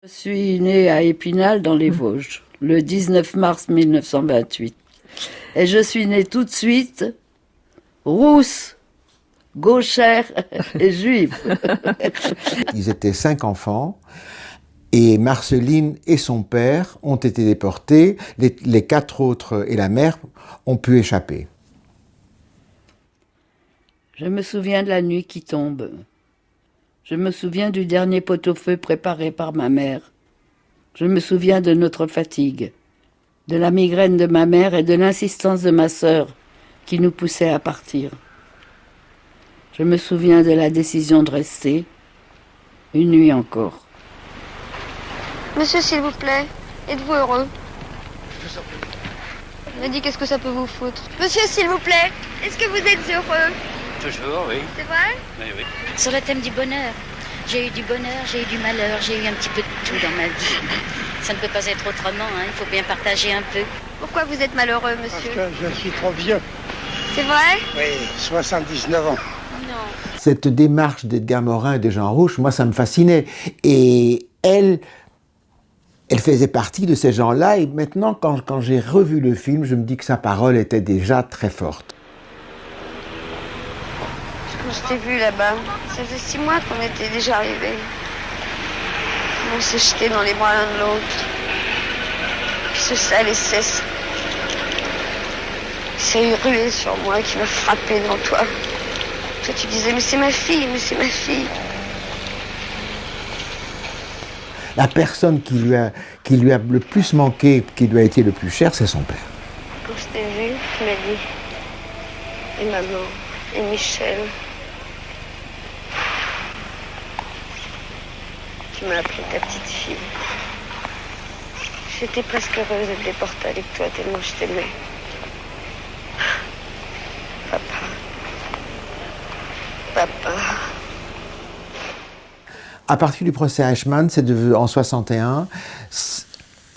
Je suis née à Épinal dans les Vosges, le 19 mars 1928. Et je suis née tout de suite rousse, gauchère et juive. Ils étaient 5 enfants et Marceline et son père ont été déportés. Les 4 autres et la mère ont pu échapper. Je me souviens de la nuit qui tombe. Je me souviens du dernier pot-au-feu préparé par ma mère. Je me souviens de notre fatigue, de la migraine de ma mère et de l'insistance de ma sœur qui nous poussait à partir. Je me souviens de la décision de rester une nuit encore. Monsieur, s'il vous plaît, êtes-vous heureux? Je dit, qu'est-ce que ça peut vous foutre? Monsieur, s'il vous plaît, est-ce que vous êtes heureux? Toujours, oui. C'est vrai? Oui, oui. Sur le thème du bonheur. J'ai eu du bonheur, j'ai eu du malheur, j'ai eu un petit peu de tout dans ma vie. Ça ne peut pas être autrement, hein. Il faut bien partager un peu. Pourquoi vous êtes malheureux, monsieur? Parce que je suis trop vieux. C'est vrai? Oui, 79 ans. Non. Cette démarche d'Edgar Morin et des gens rouges, moi, ça me fascinait. Et elle faisait partie de ces gens-là. Et maintenant, quand j'ai revu le film, je me dis que sa parole était déjà très forte. Quand je t'ai vu là-bas, ça faisait 6 mois qu'on était déjà arrivés. On s'est jetés dans les bras l'un de l'autre. Puis ce sale et cesse. Il s'est rué sur moi, qui m'a frappé devant toi. Toi, tu disais, mais c'est ma fille, mais c'est ma fille. La personne qui lui a le plus manqué, qui lui a été le plus cher, c'est son père. Quand je t'ai vu, tu m'as dit, et maman, et Michel. Tu m'as appelé ta petite fille. J'étais presque heureuse d'être déportée avec toi, tellement je t'aimais. Papa. Papa. À partir du procès Eichmann, c'est en 61,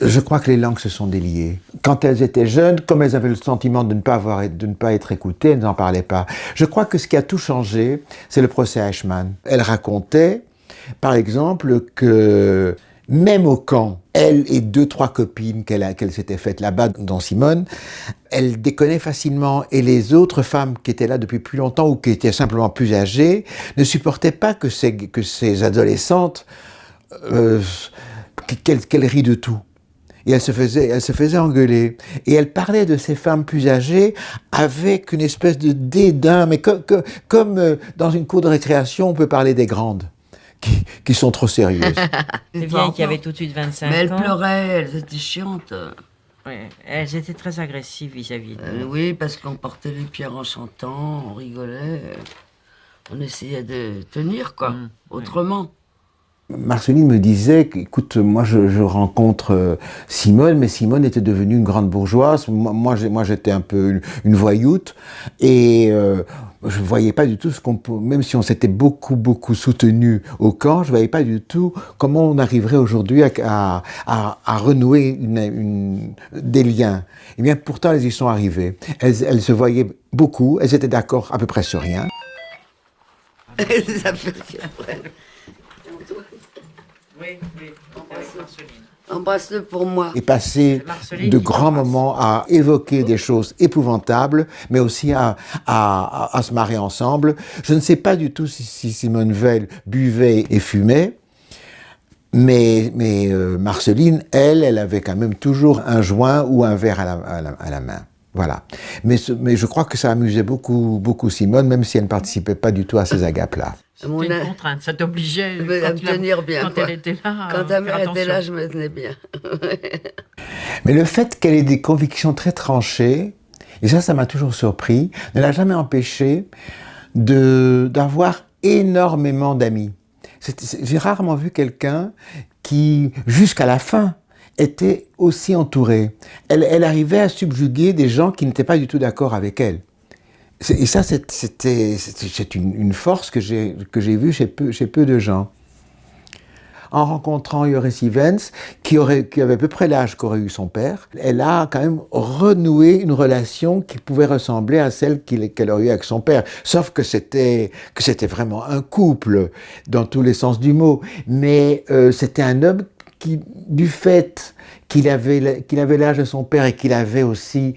je crois que les langues se sont déliées. Quand elles étaient jeunes, comme elles avaient le sentiment de ne pas être écoutées, elles n'en parlaient pas. Je crois que ce qui a tout changé, c'est le procès Eichmann. Elle racontait, par exemple, que même au camp, elle et 2-3 copines qu'elle s'était faites là-bas, dont Simone, elle déconnait facilement. Et les autres femmes qui étaient là depuis plus longtemps ou qui étaient simplement plus âgées ne supportaient pas que ces adolescentes qu'elles rient de tout. Et elle se faisait engueuler. Et elle parlait de ces femmes plus âgées avec une espèce de dédain, mais comme dans une cour de récréation, on peut parler des grandes. Qui sont trop sérieuses. Les vieilles qui avaient tout de suite 25 ans. Mais elles pleuraient, elles étaient chiantes. Ouais, elles étaient très agressives vis-à-vis de nous. Oui, parce qu'on portait les pierres en chantant, on rigolait. On essayait de tenir, quoi, autrement. Marceline me disait, écoute, moi je rencontre Simone, mais Simone était devenue une grande bourgeoise. Moi j'étais un peu une voyoute. Et je voyais pas du tout même si on s'était beaucoup soutenu au camp, je voyais pas du tout comment on arriverait aujourd'hui à renouer des liens. Et bien pourtant elles y sont arrivées. Elles se voyaient beaucoup, elles étaient d'accord à peu près sur rien. Ça fait après. Oui, Marceline. Embrasse-le pour moi. Et passer de grands moments à évoquer des choses épouvantables, mais aussi à se marrer ensemble. Je ne sais pas du tout si Simone Veil buvait et fumait, mais Marceline, elle avait quand même toujours un joint ou un verre à la main. Voilà. Mais je crois que ça amusait beaucoup Simone, même si elle ne participait pas du tout à ces agapes-là. C'était une contrainte, ça t'obligeait à me tenir bien. Quand elle était là. Quand ta mère était là, je me tenais bien. Mais le fait qu'elle ait des convictions très tranchées, et ça m'a toujours surpris, ne l'a jamais empêché d'avoir énormément d'amis. J'ai rarement vu quelqu'un qui, jusqu'à la fin, était aussi entouré. Elle arrivait à subjuguer des gens qui n'étaient pas du tout d'accord avec elle. Et ça, c'est une force que j'ai vue chez peu de gens. En rencontrant Joris Ivens, qui avait à peu près l'âge qu'aurait eu son père, elle a quand même renoué une relation qui pouvait ressembler à celle qu'elle aurait eue avec son père. Sauf que c'était vraiment un couple, dans tous les sens du mot. Mais c'était un homme du fait qu'il avait l'âge de son père et qu'il avait aussi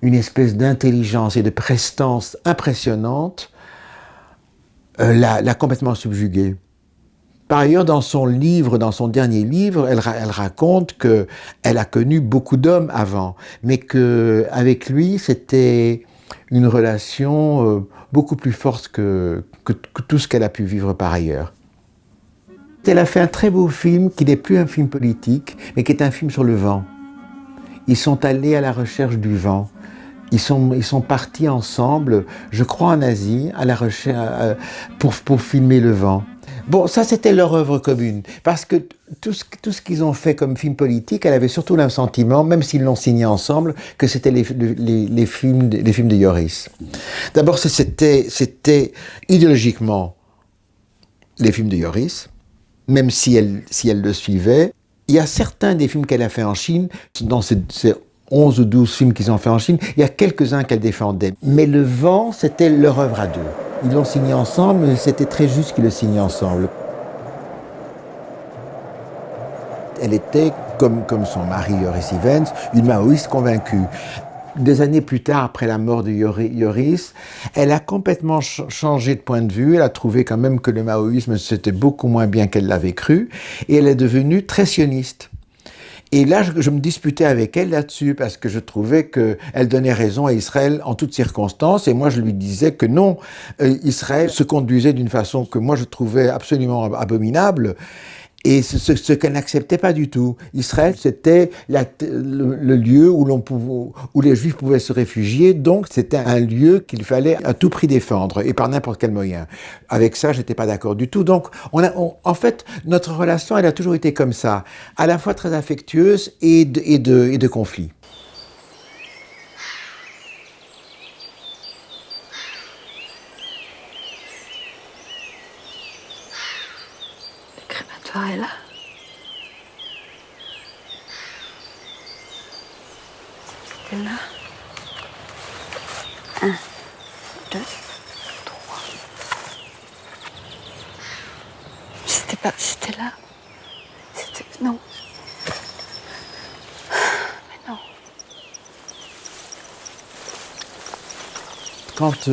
une espèce d'intelligence et de prestance impressionnante, l'a complètement subjugué. Par ailleurs, dans son dernier livre, elle raconte qu'elle a connu beaucoup d'hommes avant, mais qu'avec lui, c'était une relation beaucoup plus forte que tout ce qu'elle a pu vivre par ailleurs. Elle a fait un très beau film qui n'est plus un film politique, mais qui est un film sur le vent. Ils sont allés à la recherche du vent. Ils sont partis ensemble, je crois en Asie, à la recherche pour filmer le vent. Bon, ça c'était leur œuvre commune, parce que tout ce qu'ils ont fait comme film politique, elle avait surtout le sentiment, même s'ils l'ont signé ensemble, que c'était les films de Joris. D'abord, c'était idéologiquement les films de Joris, même si elle le suivait. Il y a certains des films qu'elle a fait en Chine, dans ces 11 ou 12 films qu'ils ont fait en Chine, il y a quelques-uns qu'elle défendait. Mais Le Vent, c'était leur œuvre à deux. Ils l'ont signé ensemble, mais c'était très juste qu'ils le signent ensemble. Elle était, comme son mari Joris Ivens, une maoïste convaincue. Des années plus tard, après la mort de Joris, elle a complètement changé de point de vue. Elle a trouvé quand même que le maoïsme, c'était beaucoup moins bien qu'elle l'avait cru. Et elle est devenue très sioniste. Et là, je me disputais avec elle là-dessus parce que je trouvais qu'elle donnait raison à Israël en toutes circonstances. Et moi, je lui disais que non, Israël se conduisait d'une façon que moi, je trouvais absolument abominable. Et ce qu'elle n'acceptait pas du tout. Israël, c'était le lieu où les Juifs pouvaient se réfugier, donc c'était un lieu qu'il fallait à tout prix défendre, et par n'importe quel moyen. Avec ça, j'étais pas d'accord du tout. Donc, en fait, notre relation, elle a toujours été comme ça, à la fois très affectueuse et de conflit. Est là. C'était là. 1, 2, 3. C'était là. Non. Mais non. Quand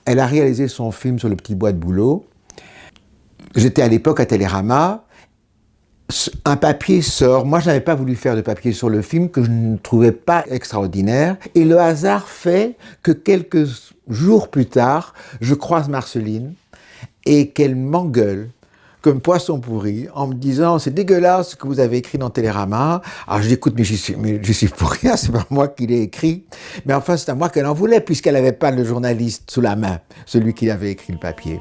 elle a réalisé son film sur le petit bois de Bouleau, j'étais à l'époque à Télérama, un papier sort. Moi, je n'avais pas voulu faire de papier sur le film que je ne trouvais pas extraordinaire. Et le hasard fait que quelques jours plus tard, je croise Marceline et qu'elle m'engueule comme poisson pourri en me disant « c'est dégueulasse ce que vous avez écrit dans Télérama ». Alors je dis « écoute, mais je suis pour rien, c'est pas moi qui l'ai écrit ». Mais enfin, c'est à moi qu'elle en voulait puisqu'elle n'avait pas le journaliste sous la main, celui qui avait écrit le papier.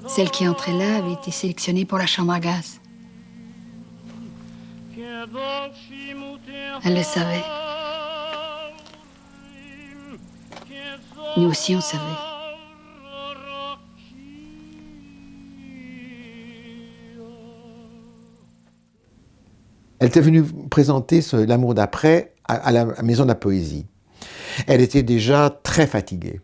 Celle qui entrait là avait été sélectionnée pour la chambre à gaz. Elle le savait. Nous aussi, on savait. Elle était venue présenter L'amour d'après à la Maison de la Poésie. Elle était déjà très fatiguée.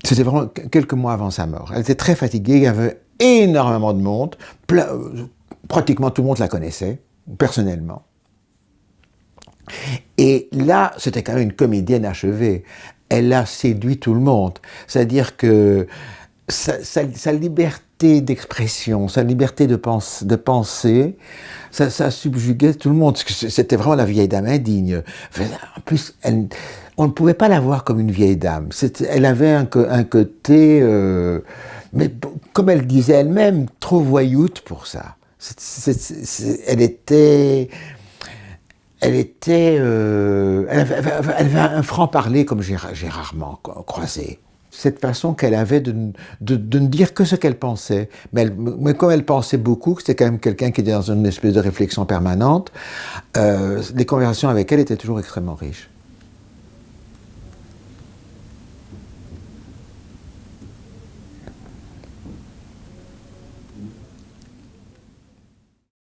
C'était vraiment quelques mois avant sa mort. Elle était très fatiguée, il y avait énormément de monde, pratiquement tout le monde la connaissait, personnellement. Et là, c'était quand même une comédienne achevée. Elle a séduit tout le monde. C'est-à-dire que sa liberté d'expression, sa liberté de penser, ça subjuguait tout le monde. C'était vraiment la vieille dame indigne. En plus, on ne pouvait pas la voir comme une vieille dame. Elle avait un côté, mais comme elle disait elle-même, trop voyoute pour ça. Elle avait un franc-parler comme j'ai rarement croisé. Cette façon qu'elle avait de ne dire que ce qu'elle pensait. Mais comme elle pensait beaucoup, c'était quand même quelqu'un qui était dans une espèce de réflexion permanente, les conversations avec elle étaient toujours extrêmement riches.